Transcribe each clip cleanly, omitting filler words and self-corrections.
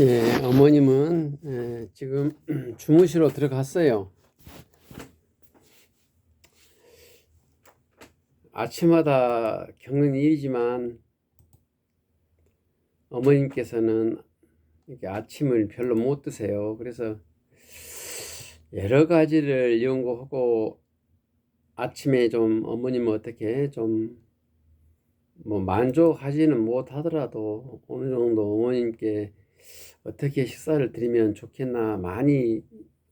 예, 어머님은 지금 주무시러 들어갔어요. 아침마다 겪는 일이지만 어머님께서는 이렇게 아침을 별로 못 드세요. 그래서 여러 가지를 연구하고 아침에 좀 어머님은 어떻게 좀 뭐 만족하지는 못하더라도 어느 정도 어머님께 어떻게 식사를 드리면 좋겠나 많이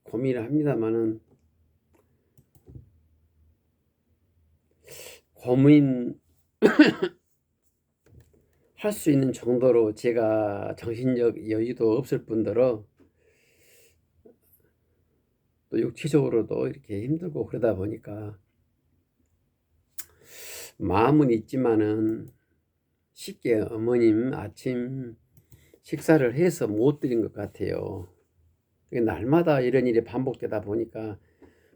고민을 합니다만은 고민할 수 있는 정도로 제가 정신적 여유도 없을 뿐더러 또 육체적으로도 이렇게 힘들고 그러다 보니까 마음은 있지만은 쉽게 어머님 아침 식사를 해서 못 드린 것 같아요. 날마다 이런 일이 반복되다 보니까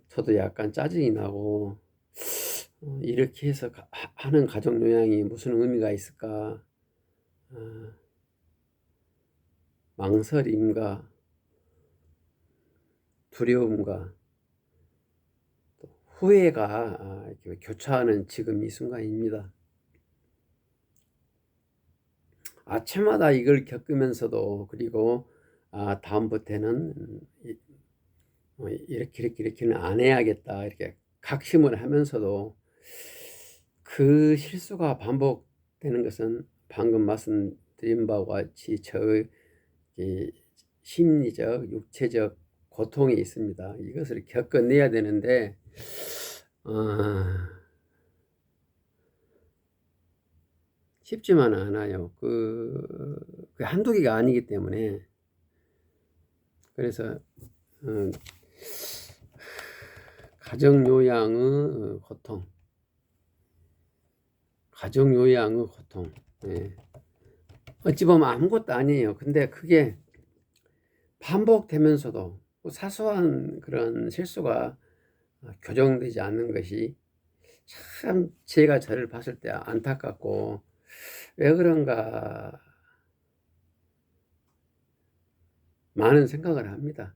저도 약간 짜증이 나고 이렇게 해서 하는 가족 요양이 무슨 의미가 있을까, 망설임과 두려움과 후회가 이렇게 교차하는 지금 이 순간입니다. 아침마다 이걸 겪으면서도 그리고 다음부터는 이렇게는 안 해야겠다 이렇게 각심을 하면서도 그 실수가 반복되는 것은 방금 말씀드린 바와 같이 저의 심리적, 육체적 고통이 있습니다. 이것을 겪어내야 되는데 쉽지만은 않아요. 그 한두 개가 아니기 때문에. 그래서 가정요양의 고통, 가정요양의 고통. 예. 어찌 보면 아무것도 아니에요. 근데 그게 반복되면서도 사소한 그런 실수가 교정되지 않는 것이 참 제가 저를 봤을 때 안타깝고 왜 그런가 많은 생각을 합니다.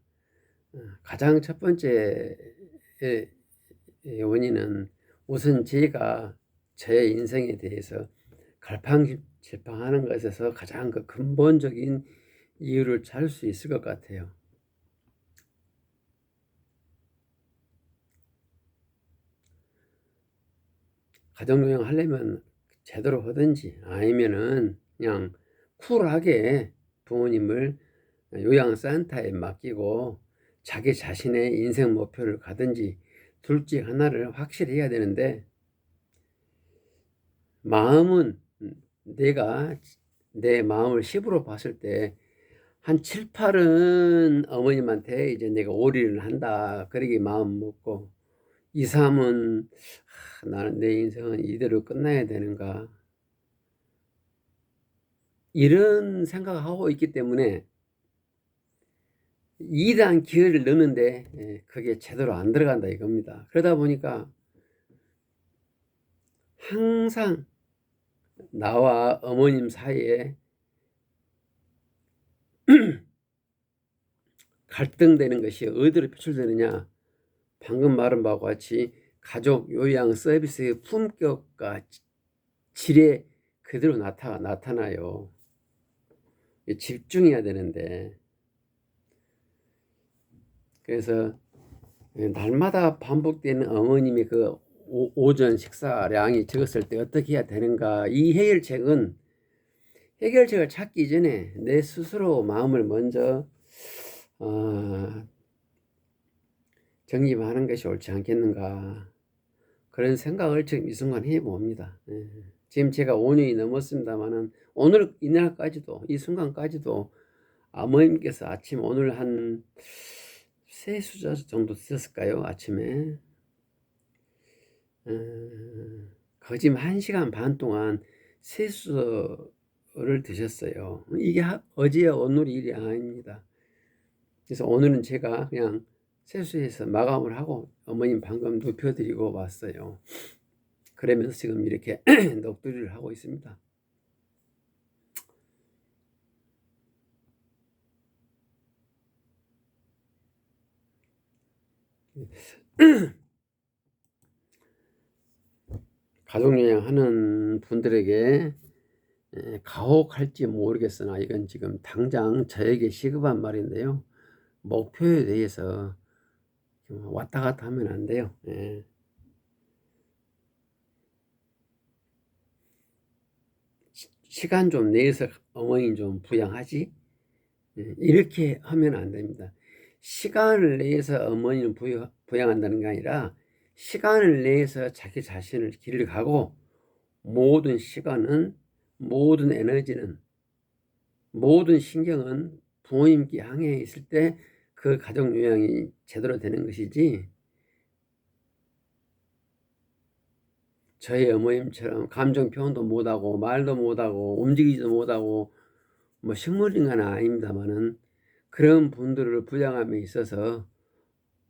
가장 첫 번째 원인은 우선 제가 제 인생에 대해서 갈팡질팡하는 것에서 가장 그 근본적인 이유를 찾을 수 있을 것 같아요. 가정요양 하려면 제대로 하든지 아니면은 그냥 쿨하게 부모님을 요양센터에 맡기고 자기 자신의 인생 목표를 가든지 둘 중 하나를 확실히 해야 되는데 마음은 내가 내 마음을 10으로 봤을 때 한 7, 8은 어머님한테 이제 내가 올인을 한다 그러게 마음 먹고 2, 3은 나는 내 인생은 이대로 끝나야 되는가 이런 생각을 하고 있기 때문에 2단 기회를 넣는데 그게 제대로 안 들어간다 이겁니다. 그러다 보니까 항상 나와 어머님 사이에 갈등되는 것이 어디로 표출되느냐, 방금 말한 바와 같이 가족 요양 서비스의 품격과 질에 그대로 나타나요. 집중해야 되는데 그래서 날마다 반복되는 어머님의 그 오전 식사량이 적었을 때 어떻게 해야 되는가, 이 해결책을 찾기 전에 내 스스로 마음을 먼저 정립하는 것이 옳지 않겠는가 그런 생각을 지금 이 순간 해봅니다. 지금 제가 5년이 넘었습니다만은 오늘 이날까지도 이 순간까지도 어머님께서 아침 오늘 한 3수저 정도 드셨을까요? 아침에 거짓 1시간 반 동안 3수저를 드셨어요. 이게 어제 오늘 일이 아닙니다. 그래서 오늘은 제가 그냥 세수해서 마감을 하고 어머님 방금 눕혀드리고 왔어요. 그러면서 지금 이렇게 넋두리를 하고 있습니다. 가족여행 하는 분들에게 가혹할지 모르겠으나 이건 지금 당장 저에게 시급한 말인데요. 목표에 대해서 왔다 갔다 하면 안 돼요. 시간 좀 내서 어머니 좀 부양하지, 이렇게 하면 안 됩니다. 시간을 내서 어머니를 부양한다는 게 아니라 시간을 내서 자기 자신을 길을 가고 모든 시간은, 모든 에너지는, 모든 신경은 부모님께 향해 있을 때 그 가족 요양이 제대로 되는 것이지, 저희 어머님처럼 감정 표현도 못하고 말도 못하고 움직이지도 못하고 뭐 식물인간은 아닙니다만은 그런 분들을 부양함에 있어서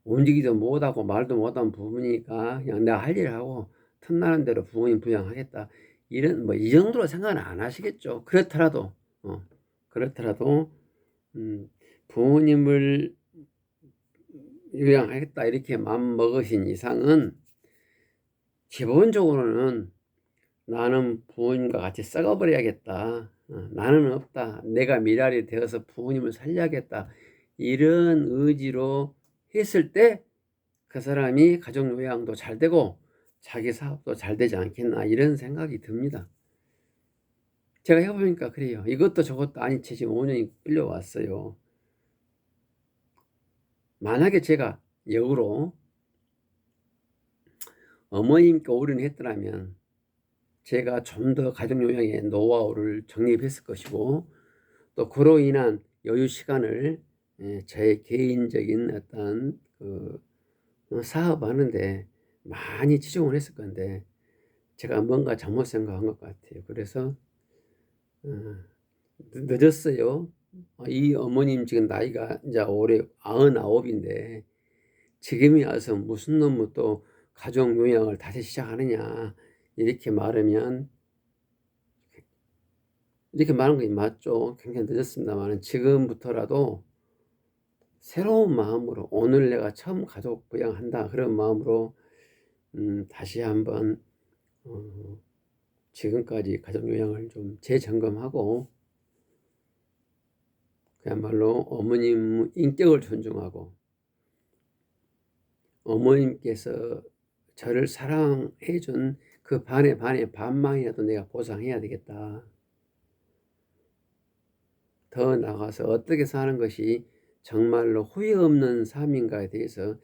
움직이지도 못하고 말도 못한 부분이니까 그냥 내가 할 일을 하고 틈나는 대로 부모님 부양하겠다, 이런 뭐 이 정도로 생각은 안 하시겠죠. 그렇더라도 부모님을 요양하겠다 이렇게 마음 먹으신 이상은 기본적으로는 나는 부모님과 같이 썩어버려야겠다, 나는 없다, 내가 미랄이 되어서 부모님을 살려야겠다, 이런 의지로 했을 때 그 사람이 가족요양도 잘 되고 자기 사업도 잘 되지 않겠나, 이런 생각이 듭니다. 제가 해보니까 그래요. 이것도 저것도 아닌 채 지금 5년이 끌려왔어요. 만약에 제가 역으로 어머님께 올인했더라면 제가 좀 더 가족요양의 노하우를 정립했을 것이고, 또 그로 인한 여유 시간을 저의 개인적인 어떤 사업하는데 많이 치중을 했을 건데 제가 뭔가 잘못 생각한 것 같아요. 그래서 늦었어요. 이 어머님 지금 나이가 이제 올해 99인데 지금이 와서 무슨 놈의 또 가족 요양을 다시 시작하느냐, 이렇게 말하면, 이렇게 말하는 게 맞죠. 굉장히 늦었습니다만 지금부터라도 새로운 마음으로, 오늘 내가 처음 가족 부양한다 그런 마음으로 다시 한번 지금까지 가족 요양을 좀 재점검하고 그야말로 어머님 인격을 존중하고 어머님께서 저를 사랑해 준 그 반의 반만이라도 내가 보상해야 되겠다. 더 나아가서 어떻게 사는 것이 정말로 후회 없는 삶인가에 대해서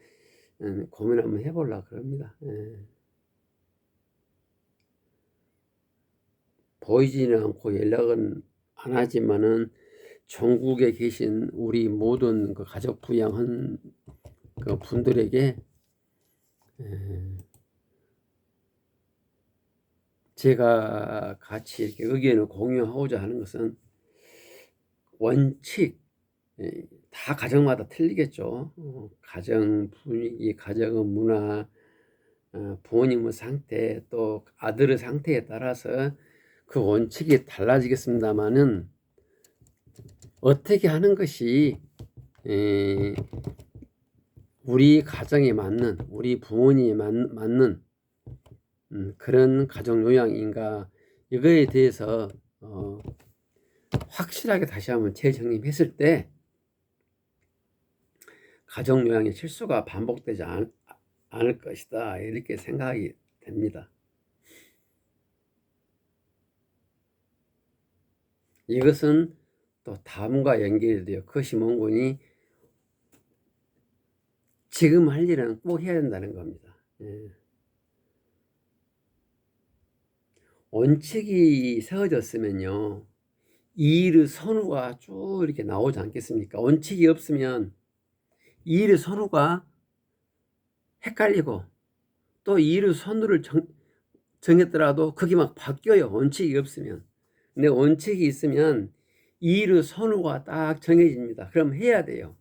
고민 한번 해보려고 그럽니다. 보이지는 않고 연락은 안 하지만은 전국에 계신 우리 모든 그 가족 부양한 그 분들에게 제가 같이 이렇게 의견을 공유하고자 하는 것은, 원칙, 다 가정마다 틀리겠죠. 가정 분위기, 가정의 문화, 부모님의 상태, 또 아들의 상태에 따라서 그 원칙이 달라지겠습니다만은 어떻게 하는 것이 우리 가정에 맞는, 우리 부모님에 맞는 그런 가족 요양인가, 이거에 대해서 확실하게 다시 한번 재정립했을 때 가족 요양의 실수가 반복되지 않을 것이다, 이렇게 생각이 됩니다. 이것은 또 다음과 연결이 돼요. 그것이 뭔고니 지금 할 일은 꼭 해야 된다는 겁니다. 원칙이 세워졌으면요, 이 일의 선후가 쭉 이렇게 나오지 않겠습니까? 원칙이 없으면 이 일의 선후가 헷갈리고, 또 이 일의 선후를 정했더라도 그게 막 바뀌어요. 원칙이 없으면. 근데 원칙이 있으면 이 일의 선후가 딱 정해집니다. 그럼 해야 돼요.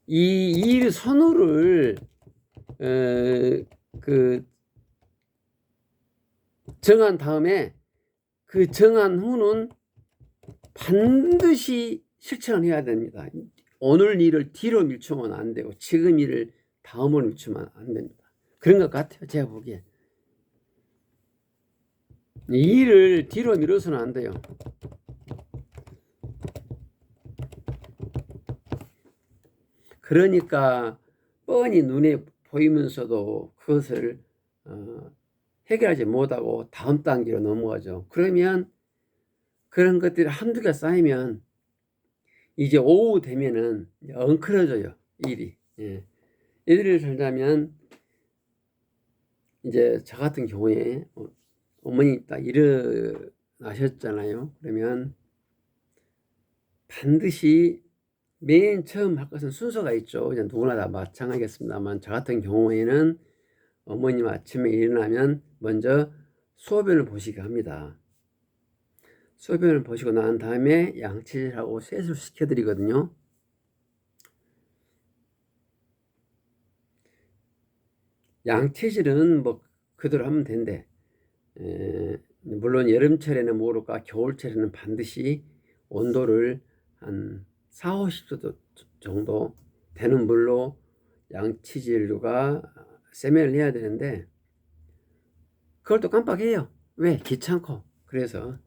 이 일의 선후를 정한 다음에 그 정한 후는 반드시 실천해야 됩니다. 오늘 일을 뒤로 밀쳐면 안 되고 지금 일을 다음을 미치면 안 됩니다. 그런 것 같아요. 제가 보기에. 이 일을 뒤로 미뤄서는 안 돼요. 그러니까 뻔히 눈에 보이면서도 그것을 해결하지 못하고 다음 단계로 넘어가죠. 그러면 그런 것들이 한두 개 쌓이면 이제 오후 되면은 엉클어져요, 일이. 예. 예를 들자면 이제 저 같은 경우에 어머니 딱 일어나셨잖아요. 그러면 반드시 맨 처음 할 것은 순서가 있죠. 그냥 누구나 다 마찬가지겠습니다만 저 같은 경우에는 어머님 아침에 일어나면 먼저 소변을 보시게 합니다. 소변을 보시고 난 다음에 양치질하고 세수를 시켜드리거든요. 양치질은 뭐 그대로 하면 된대. 물론 여름철에는 모를까 겨울철에는 반드시 온도를 한 4, 50도 정도 되는 물로 양치질과 세면을 해야 되는데 그걸 또 깜빡해요. 왜? 귀찮고. 그래서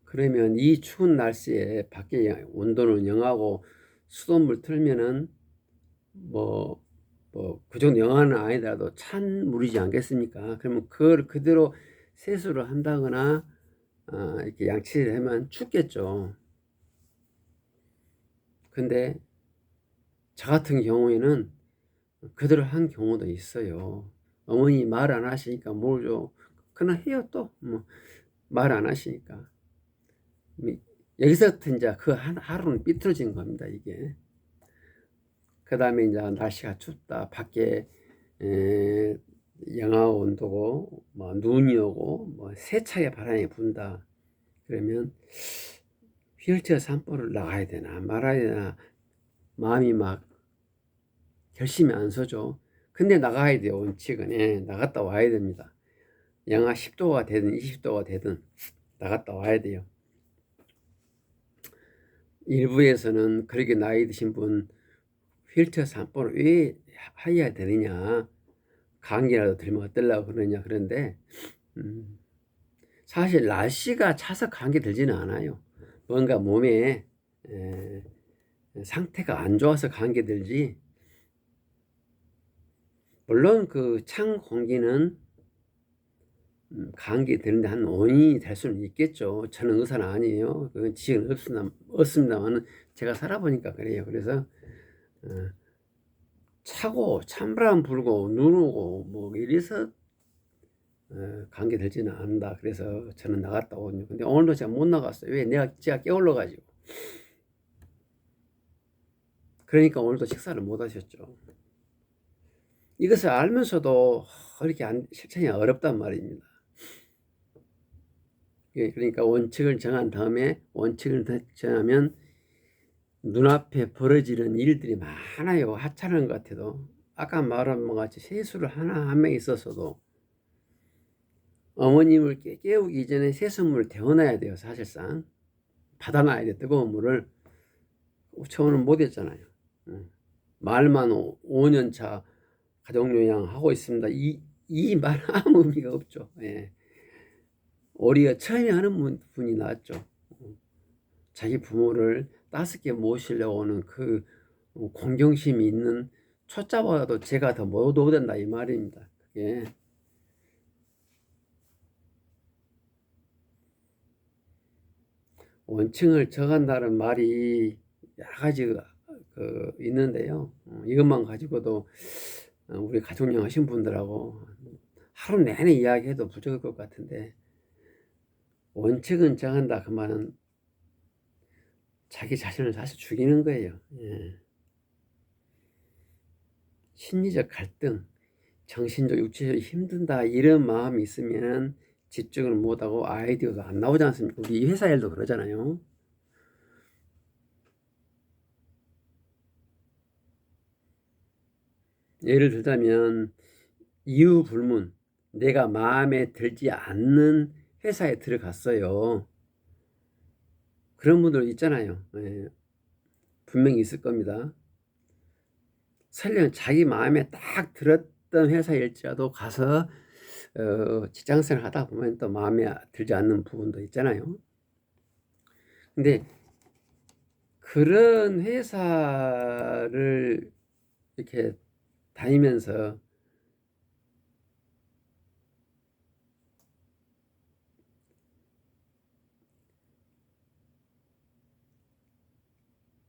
그러면 이 추운 날씨에 밖에 온도는 영하고 수돗물 틀면은 그 정도 영하는 아니더라도 찬 물이지 않겠습니까? 그러면 그걸 그대로 세수를 한다거나 이렇게 양치를 하면 춥겠죠. 근데 저 같은 경우에는 그대로 한 경우도 있어요. 어머니 말 안 하시니까 모르죠. 그냥 해요 또. 뭐 말 안 하시니까. 여기서부터 이제 그 하루는 삐뚤어진 겁니다, 이게. 그 다음에 이제 날씨가 춥다. 밖에 영하 온도고, 뭐 눈이 오고, 뭐 세차게 바람이 분다. 그러면 휠체어 산보를 나가야 되나 말아야 되나 마음이 막 결심이 안 서죠. 근데 나가야 돼요. 원칙은. 예, 나갔다 와야 됩니다. 영하 10도가 되든 20도가 되든 나갔다 와야 돼요. 일부에서는 그렇게 나이 드신 분 휠체어 산보를 왜 해야 되느냐, 감기라도 들면 어떨라고 그러냐. 그런데 사실 날씨가 차서 감기 들지는 않아요. 뭔가 몸에 상태가 안 좋아서 감기 들지. 물론 그 찬 공기는 감기 드는데 한 원인이 될 수는 있겠죠. 저는 의사는 아니에요. 그건 지식은 없습니다만 제가 살아보니까 그래요. 그래서 차고 찬바람 불고 눈 오고 뭐 이래서 감기 들지는 않는다. 그래서 저는 나갔다 오거든요. 근데 오늘도 제가 못 나갔어요. 왜? 제가 깨울러 가지고. 그러니까 오늘도 식사를 못 하셨죠. 이것을 알면서도 이렇게 실천이 어렵단 말입니다. 그러니까 원칙을 정한 다음에 원칙을 정하면 눈앞에 벌어지는 일들이 많아요. 하찮은 것 같아도. 아까 말한 것 같이 세수를 하나 한 명 있었어도 어머님을 깨우기 전에 세수물을 데워놔야 돼요. 사실상 받아놔야 돼. 뜨거운 물을. 처음은 못 했잖아요. 말만 5년 차 가족요양 하고 있습니다. 이 말 아무 의미가 없죠. 예. 우리가 처음에 하는 분이 낫죠. 자기 부모를 따숩게 모시려고 하는 그 공경심이 있는 초짜보다도 제가 더 못오된다 이 말입니다. 그게 원칙을 정한다는 말이 여러 가지가 있는데요. 이것만 가지고도 우리 가족령 하신 분들하고 하루 내내 이야기해도 부족할 것 같은데 원칙은 정한다 그 말은 자기 자신을 사실 죽이는 거예요. 예. 심리적 갈등, 정신적, 육체적 힘든다 이런 마음이 있으면 집중을 못하고 아이디어도 안 나오지 않습니까? 우리 회사 일도 그러잖아요. 예를 들자면 이유 불문, 내가 마음에 들지 않는 회사에 들어갔어요. 그런 분들 있잖아요. 예. 분명히 있을 겁니다. 설령 자기 마음에 딱 들었던 회사일지라도 가서 직장생활 하다 보면 또 마음에 들지 않는 부분도 있잖아요. 근데 그런 회사를 이렇게 다니면서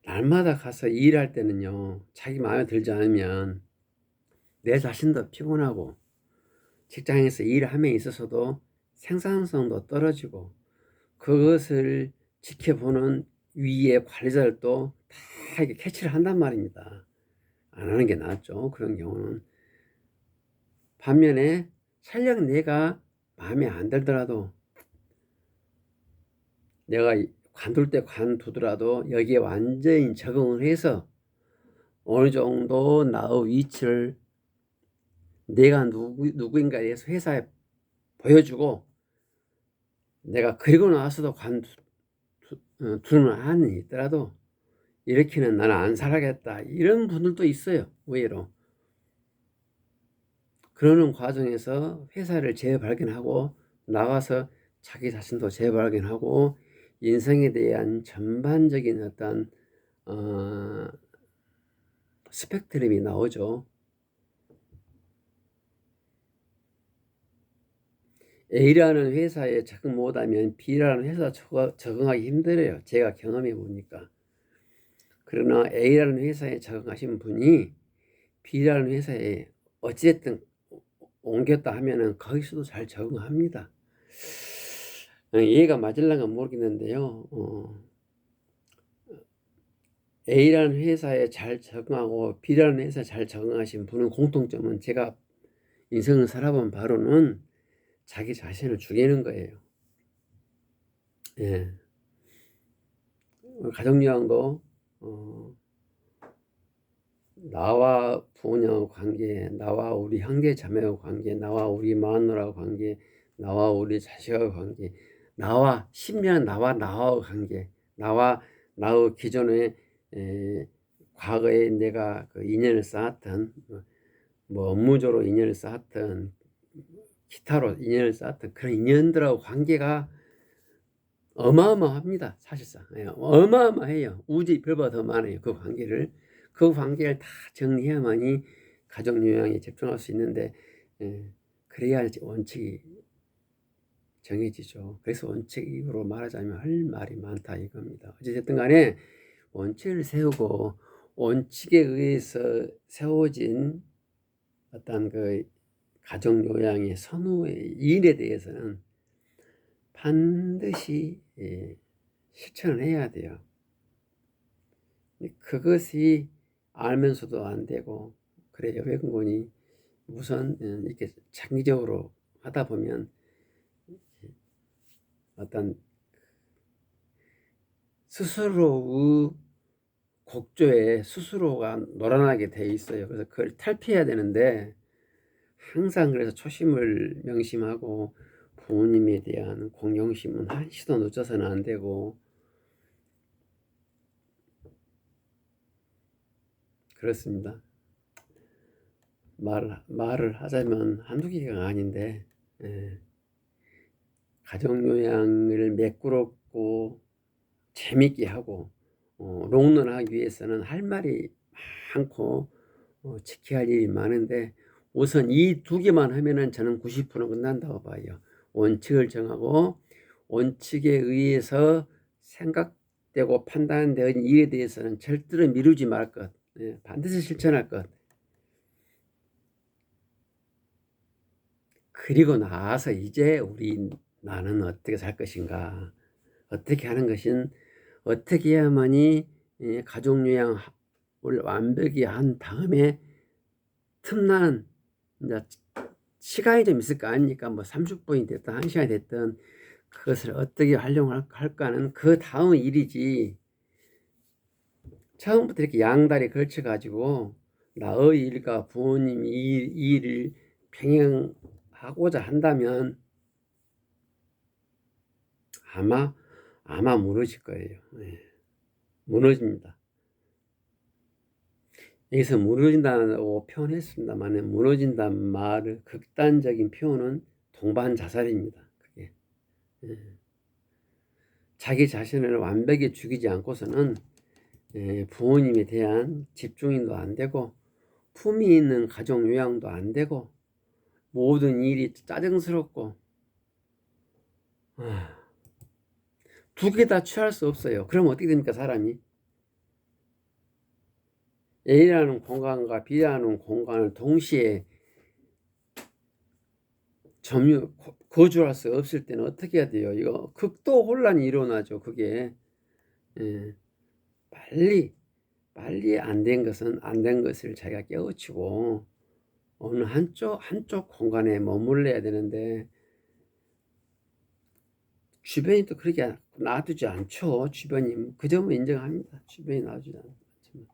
날마다 가서 일할 때는요, 자기 마음에 들지 않으면 내 자신도 피곤하고 직장에서 일함에 있어서도 생산성도 떨어지고 그것을 지켜보는 위의 관리자들도 다 이렇게 캐치를 한단 말입니다. 안 하는 게 낫죠. 그런 경우는. 반면에 설령 내가 마음에 안 들더라도 내가 관둘 때 관두더라도 여기에 완전히 적응을 해서 어느 정도 나의 위치를 내가 누구인가에 대해서 회사에 보여주고 내가 그리고 나서도 관두는 한이 있더라도 이렇게는 나는 안 살아겠다 이런 분들도 있어요. 의외로. 그러는 과정에서 회사를 재발견하고 나가서 자기 자신도 재발견하고 인생에 대한 전반적인 어떤 스펙트럼이 나오죠. A라는 회사에 적응 못하면 B라는 회사 적응하기 힘들어요. 제가 경험해 보니까. 그러나 A라는 회사에 적응하신 분이 B라는 회사에 어찌됐든 옮겼다 하면은 거기서도 잘 적응합니다. 이해가 맞을랑가 모르겠는데요. A라는 회사에 잘 적응하고 B라는 회사에 잘 적응하신 분은 공통점은 제가 인생을 살아본 바로는 자기 자신을 죽이는 거예요. 예. 가정요양도 나와 부모님하고 관계, 나와 우리 형제 자매하고 관계, 나와 우리 마누라하고 관계, 나와 우리 자식하고 관계, 나와 10년 나와 관계, 나와 나의 기존에 과거에 내가 그 인연을 쌓았던 뭐 업무적으로 인연을 쌓았던 기타로 인연을 쌓았던 그런 인연들하고 관계가 어마어마합니다. 사실상 어마어마해요. 우주의 별보다 더 많아요. 그 관계를 다 정리해야만이 가족요양에 집중할 수 있는데 그래야 원칙이 정해지죠. 그래서 원칙으로 말하자면 할 말이 많다 이겁니다. 어쨌든 간에 원칙을 세우고 원칙에 의해서 세워진 어떤 그 가족요양의 선후의 일에 대해서는 반드시 실천을 해야 돼요. 그것이 알면서도 안 되고 그래요. 외국인이 우선 이렇게 장기적으로 하다 보면 어떤 스스로의 곡조에 스스로가 놀아나게 돼 있어요. 그래서 그걸 탈피해야 되는데 항상 그래서 초심을 명심하고 부모님에 대한 공경심은 한시도 늦어서는 안 되고 그렇습니다. 말을 하자면 한두 개가 아닌데 가족요양을 매끄럽고 재밌게 하고 롱런하기 위해서는 할 말이 많고 지켜야 할 일이 많은데 우선 이 두 개만 하면은 저는 90% 끝난다고 봐요. 원칙을 정하고 원칙에 의해서 생각되고 판단된 일에 대해서는 절대로 미루지 말 것, 반드시 실천할 것. 그리고 나서 이제 나는 어떻게 살 것인가, 어떻게 하는 것은 어떻게 해야만이 가족요양을 완벽히 한 다음에 틈나는 이제 시간이 좀 있을 거 아닙니까? 뭐 30분이 됐든 1시간이 됐든 그것을 어떻게 활용할까는 그 다음 일이지. 처음부터 이렇게 양다리 걸쳐 가지고 나의 일과 부모님 일을 병행하고자 한다면 아마 무너질 거예요. 무너집니다. 여기서 무너진다고 표현했습니다만 무너진다는 말을 극단적인 표현은 동반 자살입니다. 그게 자기 자신을 완벽히 죽이지 않고서는 부모님에 대한 집중도 안 되고 품위 있는 가정 요양도 안 되고 모든 일이 짜증스럽고 두 개 다 취할 수 없어요. 그럼 어떻게 됩니까 사람이? A라는 공간과 B라는 공간을 동시에 거주할 수 없을 때는 어떻게 해야 돼요? 이거 극도 혼란이 일어나죠. 그게 빨리 안 된 것은 안 된 것을 자기가 깨우치고 어느 한쪽 공간에 머물러야 되는데 주변이 또 그렇게 놔두지 않죠. 주변이 그 점은 인정합니다. 주변이 놔두지 않지만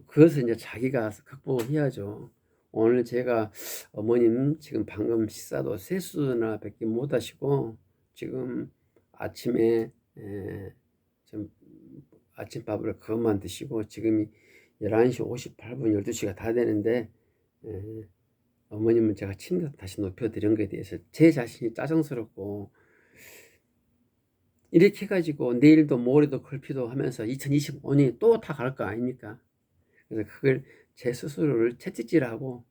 그것을 이제 자기가 극복해야죠. 오늘 제가 어머님 지금 방금 식사도 세수나 밖에 못 하시고 지금 아침에 좀 아침밥을 그것만 드시고 지금이 11시 58분 12시가 다 되는데 어머님은 제가 침대 다시 높여드린 것에 대해서 제 자신이 짜증스럽고 이렇게 해가지고 내일도 모레도 걸피도 하면서 2025년이 또 다 갈 거 아닙니까? 그래서 그걸 제 스스로를 채찍질하고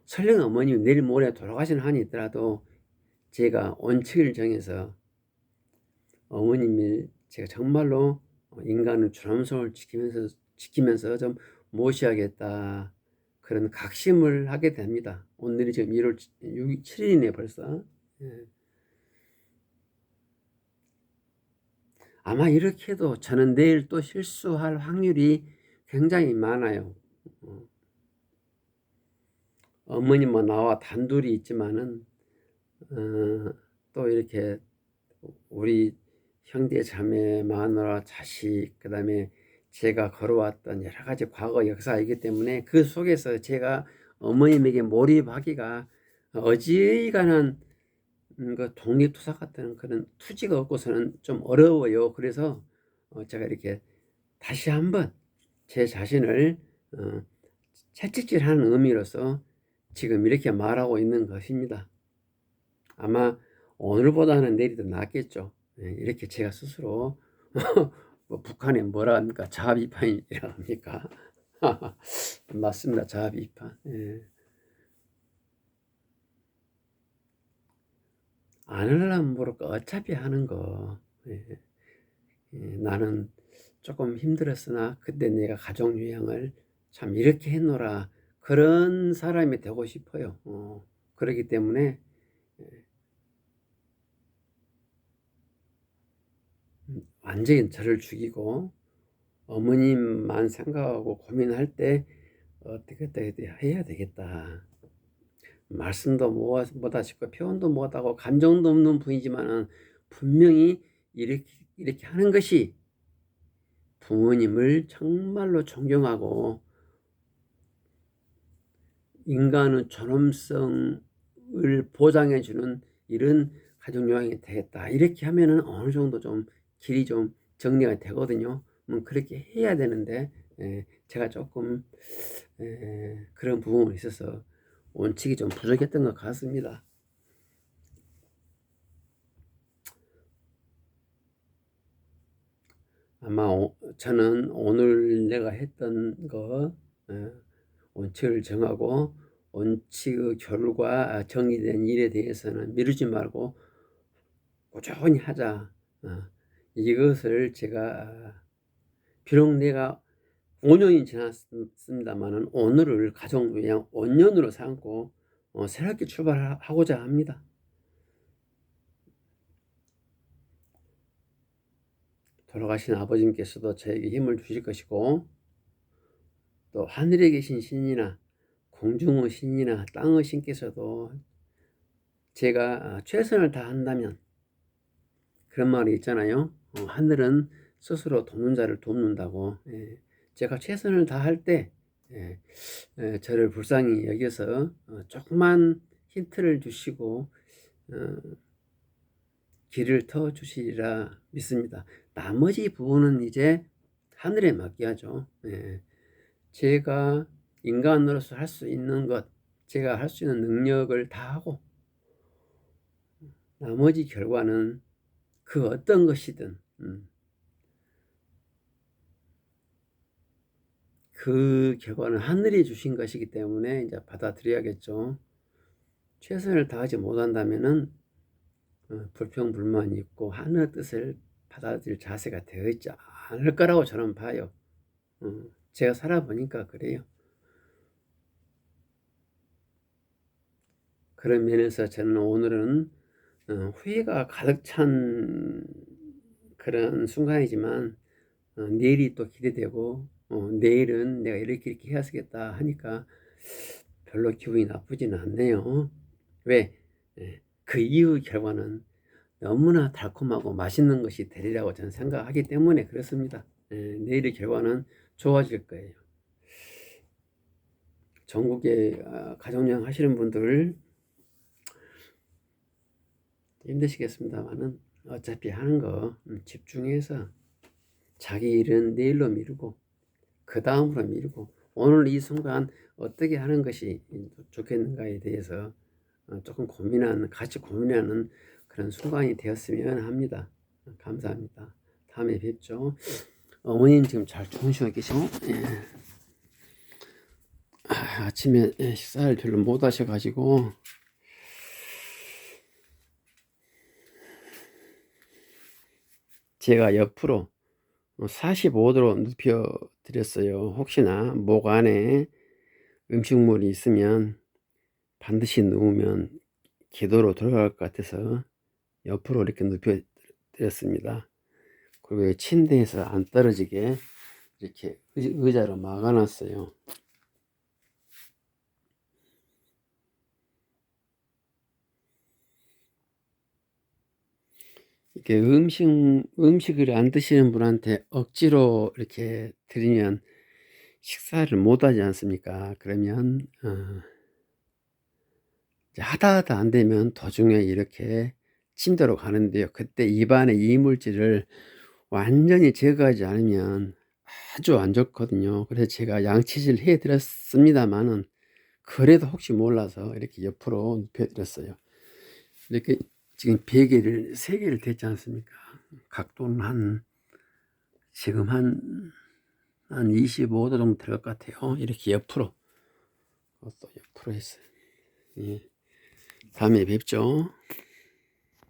설령 어머님이 내일 모레 돌아가시는 한이 있더라도 제가 원칙을 정해서 어머님이 제가 정말로 인간의 존엄성을 지키면서 좀 모셔야겠다 그런 각심을 하게 됩니다. 오늘이 지금 1월 7일이네 벌써. 아마 이렇게 해도 저는 내일 또 실수할 확률이 굉장히 많아요. 어머님과 나와 단둘이 있지만은 또 이렇게 우리 형제 자매 마누라 자식 그다음에 제가 걸어왔던 여러 가지 과거 역사이기 때문에 그 속에서 제가 어머님에게 몰입하기가 어지간한 그 독립투사 같은 그런 투지가 없고서는 좀 어려워요. 그래서 제가 이렇게 다시 한번 제 자신을 채찍질하는 의미로서 지금 이렇게 말하고 있는 것입니다. 아마 오늘보다는 내일이 더 낫겠죠. 이렇게 제가 스스로 뭐 북한에 뭐라 합니까? 자아비판이라고 합니까? 맞습니다. 자아비판. 안 하려면 모를까 어차피 하는 거. 나는 조금 힘들었으나 그때 내가 가족요양을 참 이렇게 했노라 그런 사람이 되고 싶어요. 그렇기 때문에 완전히 저를 죽이고 어머님만 생각하고 고민할 때 어떻게 해야 되겠다. 말씀도 못 하시고 표현도 못 하고 감정도 없는 분이지만은 분명히 이렇게 하는 것이 부모님을 정말로 존경하고 인간의 존엄성을 보장해주는 이런 가족요양이 되겠다. 이렇게 하면은 어느 정도 좀 길이 좀 정리가 되거든요. 그렇게 해야 되는데 제가 조금 그런 부분이 있어서 원칙이 좀 부족했던 것 같습니다. 아마 저는 오늘 내가 했던 거 원칙을 정하고 원칙의 결과 정의된 일에 대해서는 미루지 말고 꾸준히 하자. 이것을 제가 비록 내가 5년이 지났습니다만은 오늘을 가정요양 5년으로 삼고 새롭게 출발하고자 합니다. 돌아가신 아버님께서도 저에게 힘을 주실 것이고 또 하늘에 계신 신이나 공중의 신이나 땅의 신께서도 제가 최선을 다한다면 그런 말이 있잖아요. 하늘은 스스로 돕는 자를 돕는다고. 제가 최선을 다할 때 저를 불쌍히 여겨서 조그만 힌트를 주시고 길을 터 주시리라 믿습니다. 나머지 부분은 이제 하늘에 맡겨야죠. 예. 제가 인간으로서 할 수 있는 것, 제가 할 수 있는 능력을 다하고 나머지 결과는 그 어떤 것이든 그 결과는 하늘이 주신 것이기 때문에 이제 받아들여야겠죠. 최선을 다하지 못한다면은 불평불만이 있고 하늘 뜻을 받아들일 자세가 되어 있지 않을 거라고 저는 봐요. 제가 살아보니까 그래요. 그런 면에서 저는 오늘은 후회가 가득 찬 그런 순간이지만 내일이 또 기대되고 내일은 내가 이렇게 해야 쓰겠다 하니까 별로 기분이 나쁘지는 않네요. 왜? 그 이후 결과는 너무나 달콤하고 맛있는 것이 되리라고 저는 생각하기 때문에 그렇습니다. 내일의 결과는 좋아질 거예요. 전국에 가정여행 하시는 분들 힘드시겠습니다만은 어차피 하는 거 집중해서 자기 일은 내일로 미루고 그 다음으로 미루고 오늘 이 순간 어떻게 하는 것이 좋겠는가에 대해서 조금 같이 고민하는 그런 순간이 되었으면 합니다. 감사합니다. 다음에 뵙죠. 어머님 지금 잘 주무시고 계시고 아침에 식사를 별로 못 하셔가지고 제가 옆으로 45도로 눕혀 드렸어요. 혹시나 목 안에 음식물이 있으면 반드시 누우면 기도로 돌아갈 것 같아서 옆으로 이렇게 눕혀 드렸습니다. 그리고 침대에서 안 떨어지게 이렇게 의자로 막아 놨어요. 이렇게 음식을 안 드시는 분한테 억지로 이렇게 드리면 식사를 못 하지 않습니까? 그러면 하다 안 되면 도중에 이렇게 침대로 가는데요. 그때 입안에 이물질을 완전히 제거하지 않으면 아주 안 좋거든요. 그래서 제가 양치질 해 드렸습니다만은 그래도 혹시 몰라서 이렇게 옆으로 눕혀 드렸어요. 이렇게 지금 베개를 3개를 댔지 않습니까? 각도는 지금 한 25도 정도 될 것 같아요. 이렇게 옆으로 또 옆으로 했어요. 예. 다음에 뵙죠.